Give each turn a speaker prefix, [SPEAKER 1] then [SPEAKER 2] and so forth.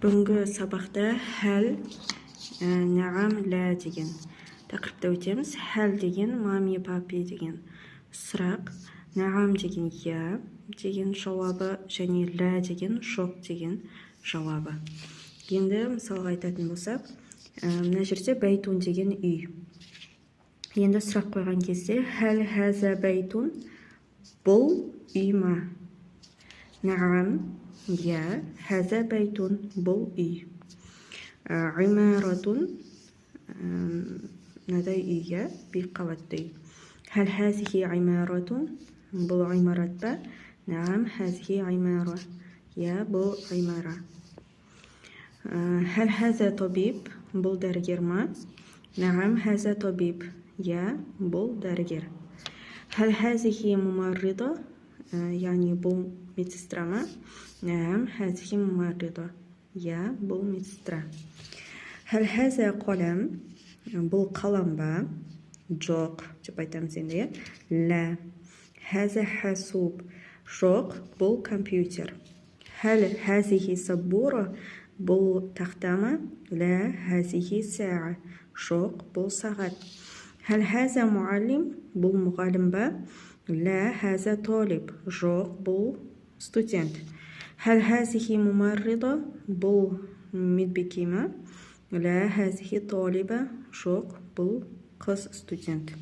[SPEAKER 1] Бүгінгі сабақта хәл, нағам, лә деген тақырыпта өтеміз. Хәл деген мами, папи деген сұрақ, нағам деген я деген жауабы, және лә деген жоқ деген жауабы. Енді мысалға айтатын болсақ, мына жерде бәйтун деген үй. Енді сұрақ қойған кезде хәл хәзә бәйтун, бұл үй ма? Нағам, я, хәзә бәйтун, бұл үй. Имаратун, мынадай үй, я, биік қабатты үй. Хәл хәзихи имаратун, бұл имарат па? Нағам, хәзихи имара, я, бұл имара. Хәл хәзә табиб, бұл дәрігер ма? Нағам, хәзә табиб, я, бұл дәрігер. Хәл хәзихи мумаррида, яғни бұл медсестра ма? Нәм, хәзихи мумаррида, я, бұл медсестра. Хәл хәзә қалам, бұл қалам ба? Жоқ, деп айтамыз енді. Лә. Хәзә хәсуб, жоқ, бұл компьютер. Хәл хәзихи сабура, бұл тақта ма? Лә, хәзихи сәға, жоқ, бұл сағат. Хәл хәзә муаллим, бұл мұғалім ба? Лә, хәзә талиб, жоқ, бұл студент. Хәл хәзихи мумаррида, бұл медбике ма? Лә, хәзихи талиба, жоқ, бұл қыз студент.